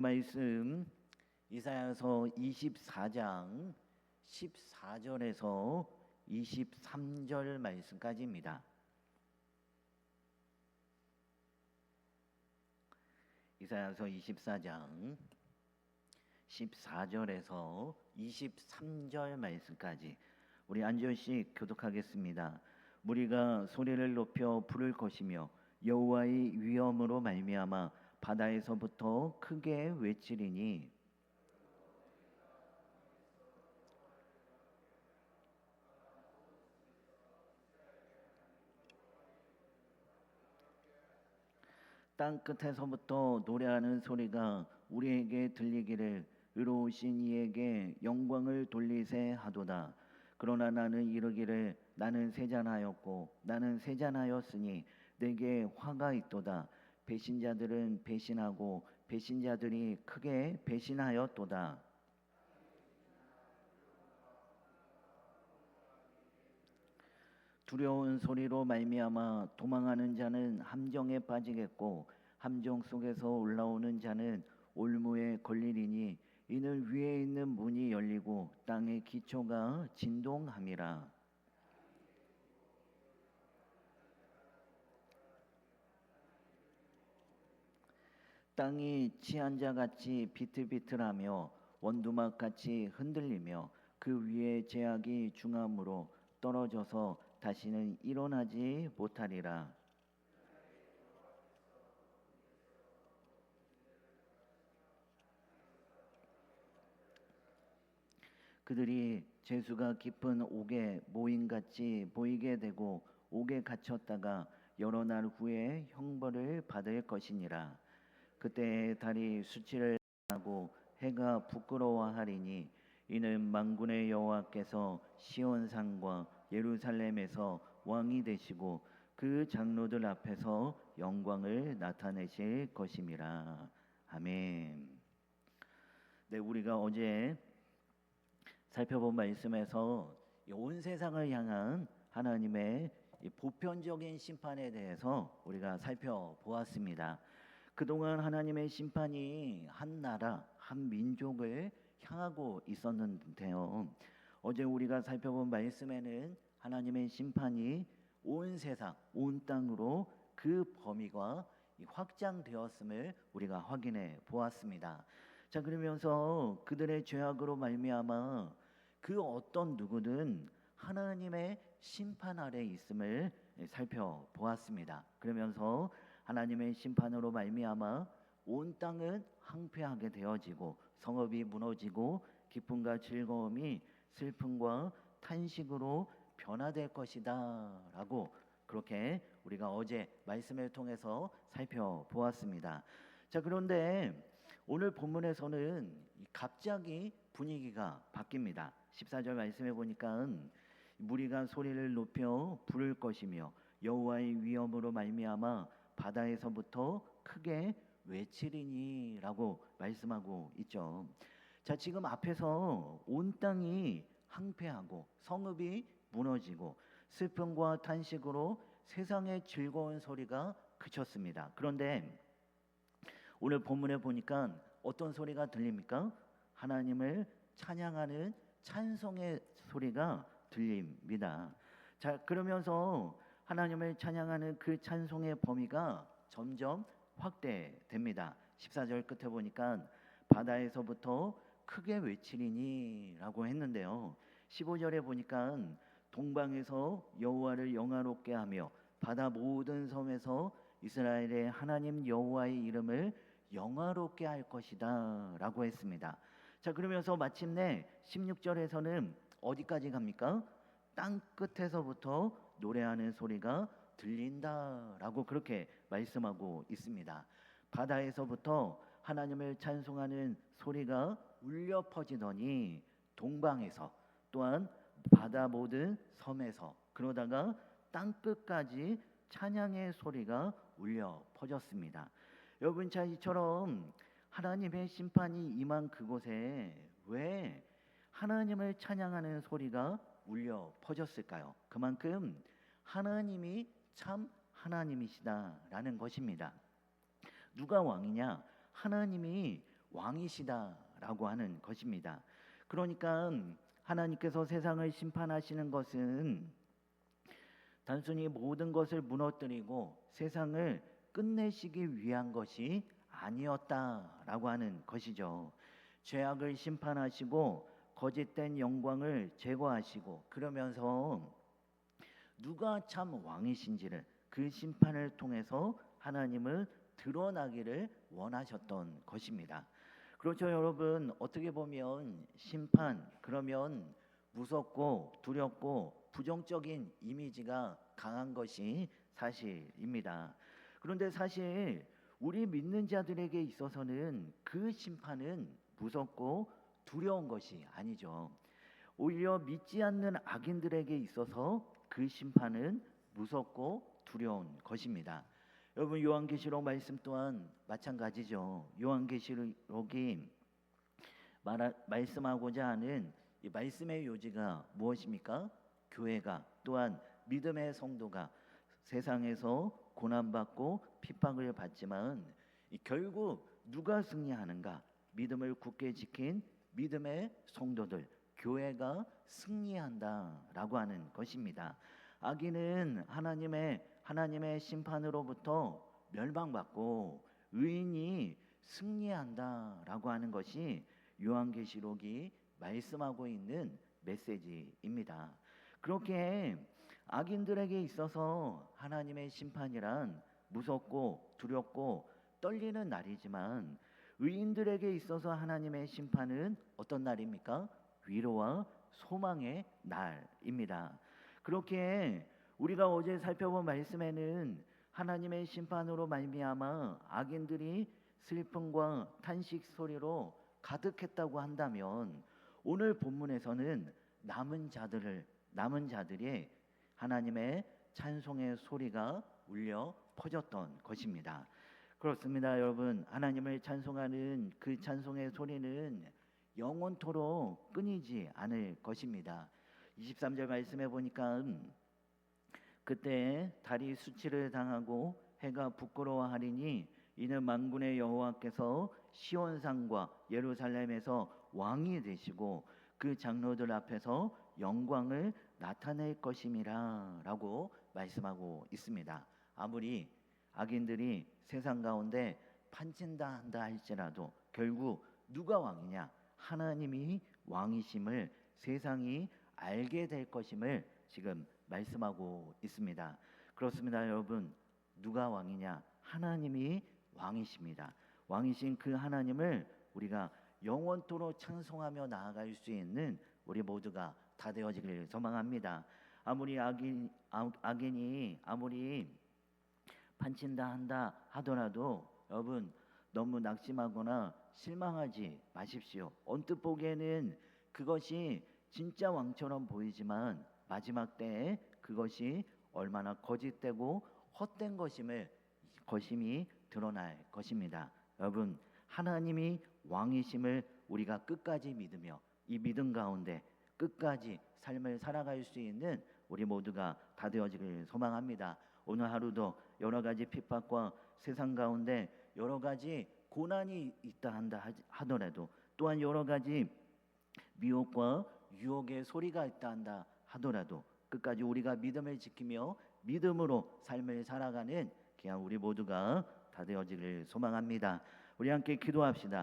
말씀 이사야서 24장 14절에서 23절 말씀까지입니다. 이사야서 24장 14절에서 23절 말씀까지 우리 한 절씩 교독하겠습니다. 무리가 소리를 높여 부를 것이며 여호와의 위엄으로 말미암아 바다에서부터 크게 외치리니 땅 끝에서부터 노래하는 소리가 우리에게 들리기를 의로우신 이에게 영광을 돌리세 하도다. 그러나 나는 이르기를 나는 세잔하였고 나는 세잔하였으니 내게 화가 있도다. 배신자들은 배신하고 배신자들이 크게 배신하였도다. 두려운 소리로 말미암아 도망하는 자는 함정에 빠지겠고 함정 속에서 올라오는 자는 올무에 걸리리니 이는 위에 있는 문이 열리고 땅의 기초가 진동함이라. 땅이 취한 자같이 비틀비틀하며 원두막같이 흔들리며 그 위에 제약이 중함으로 떨어져서 다시는 일어나지 못하리라. 그들이 재수가 깊은 옥에 모인같이 보이게 되고 옥에 갇혔다가 여러 날 후에 형벌을 받을 것이니라. 그때 달이 수치를 하고 해가 부끄러워하리니 이는 만군의 여호와께서 시온산과 예루살렘에서 왕이 되시고 그 장로들 앞에서 영광을 나타내실 것임이라. 아멘. 네, 우리가 어제 살펴본 말씀에서 온 세상을 향한 하나님의 보편적인 심판에 대해서 우리가 살펴보았습니다. 그동안 하나님의 심판이 한 나라, 한 민족을 향하고 있었는데요. 어제 우리가 살펴본 말씀에는 하나님의 심판이 온 세상, 온 땅으로 그 범위가 확장되었음을 우리가 확인해 보았습니다. 자, 그러면서 그들의 죄악으로 말미암아 그 어떤 누구든 하나님의 심판 아래 있음을 살펴보았습니다. 그러면서 하나님의 심판으로 말미암아 온 땅은 황폐하게 되어지고 성읍이 무너지고 기쁨과 즐거움이 슬픔과 탄식으로 변화될 것이다 라고 그렇게 우리가 어제 말씀을 통해서 살펴보았습니다. 자, 그런데 오늘 본문에서는 갑자기 분위기가 바뀝니다. 14절 말씀해 보니까 무리가 소리를 높여 부를 것이며 여호와의 위엄으로 말미암아 바다에서부터 크게 외치리니라고 말씀하고 있죠. 자, 지금 앞에서 온 땅이 황폐하고 성읍이 무너지고 슬픔과 탄식으로 세상의 즐거운 소리가 그쳤습니다. 그런데 오늘 본문에 보니까 어떤 소리가 들립니까? 하나님을 찬양하는 찬송의 소리가 들립니다. 자, 그러면서 하나님을 찬양하는 그 찬송의 범위가 점점 확대됩니다. 14절 끝에 보니까 바다에서부터 크게 외치리니 라고 했는데요. 15절에 보니까 동방에서 여호와를 영화롭게 하며 바다 모든 섬에서 이스라엘의 하나님 여호와의 이름을 영화롭게 할 것이다 라고 했습니다. 자, 그러면서 마침내 16절에서는 어디까지 갑니까? 땅 끝에서부터 노래하는 소리가 들린다라고 그렇게 말씀하고 있습니다. 바다에서부터 하나님을 찬송하는 소리가 울려 퍼지더니 동방에서 또한 바다 모든 섬에서 그러다가 땅 끝까지 찬양의 소리가 울려 퍼졌습니다. 여러분, 자, 이처럼 하나님의 심판이 임한 그곳에 왜 하나님을 찬양하는 소리가 울려 퍼졌을까요? 그만큼 하나님이 참 하나님이시다라는 것입니다. 누가 왕이냐? 하나님이 왕이시다라고 하는 것입니다. 그러니까 하나님께서 세상을 심판하시는 것은 단순히 모든 것을 무너뜨리고 세상을 끝내시기 위한 것이 아니었다라고 하는 것이죠. 죄악을 심판하시고 거짓된 영광을 제거하시고, 그러면서 누가 참 왕이신지를 그 심판을 통해서 하나님을 드러나기를 원하셨던 것입니다. 그렇죠, 여러분. 어떻게 보면 심판, 그러면 무섭고 두렵고 부정적인 이미지가 강한 것이 사실입니다. 그런데 사실 우리 믿는 자들에게 있어서는 그 심판은 무섭고 두려운 것이 아니죠. 오히려 믿지 않는 악인들에게 있어서 그 심판은 무섭고 두려운 것입니다. 여러분, 요한계시록 말씀 또한 마찬가지죠. 요한계시록이 말씀하고자 하는 이 말씀의 요지가 무엇입니까? 교회가, 또한 믿음의 성도가 세상에서 고난받고 핍박을 받지만 결국 누가 승리하는가? 믿음을 굳게 지킨 믿음의 성도들, 교회가 승리한다라고 하는 것입니다. 악인은 하나님의 심판으로부터 멸망받고 의인이 승리한다라고 하는 것이 요한계시록이 말씀하고 있는 메시지입니다. 그렇게 악인들에게 있어서 하나님의 심판이란 무섭고 두렵고 떨리는 날이지만, 의인들에게 있어서 하나님의 심판은 어떤 날입니까? 위로와 소망의 날입니다. 그렇게 우리가 어제 살펴본 말씀에는 하나님의 심판으로 말미암아 악인들이 슬픔과 탄식 소리로 가득했다고 한다면, 오늘 본문에서는 남은 자들의 하나님의 찬송의 소리가 울려 퍼졌던 것입니다. 그렇습니다, 여러분. 하나님을 찬송하는 그 찬송의 소리는 영원토록 끊이지 않을 것입니다. 23절 말씀해 보니까 그때 달이 수치를 당하고 해가 부끄러워하리니 이는 만군의 여호와께서 시온산과 예루살렘에서 왕이 되시고 그 장로들 앞에서 영광을 나타낼 것임이라 라고 말씀하고 있습니다. 아무리 악인들이 세상 가운데 판친다 한다 할지라도 결국 누가 왕이냐? 하나님이 왕이심을 세상이 알게 될 것임을 지금 말씀하고 있습니다. 그렇습니다, 여러분. 누가 왕이냐? 하나님이 왕이십니다. 왕이신 그 하나님을 우리가 영원토록 찬송하며 나아갈 수 있는 우리 모두가 다 되어지길 소망합니다. 아무리 악인이 아무리 판친다 한다 하더라도 여러분, 너무 낙심하거나 실망하지 마십시오. 언뜻 보기에는 그것이 진짜 왕처럼 보이지만 마지막 때에 그것이 얼마나 거짓되고 헛된 것임이 드러날 것입니다. 여러분, 하나님이 왕이심을 우리가 끝까지 믿으며 이 믿음 가운데 끝까지 삶을 살아갈 수 있는 우리 모두가 다 되어지길 소망합니다. 오늘 하루도 여러 가지 핍박과 세상 가운데 여러 가지 고난이 있다 한다 하더라도, 또한 여러 가지 미혹과 유혹의 소리가 있다 한다 하더라도 끝까지 우리가 믿음을 지키며 믿음으로 삶을 살아가는 귀한 우리 모두가 다 되어지길 소망합니다. 우리 함께 기도합시다.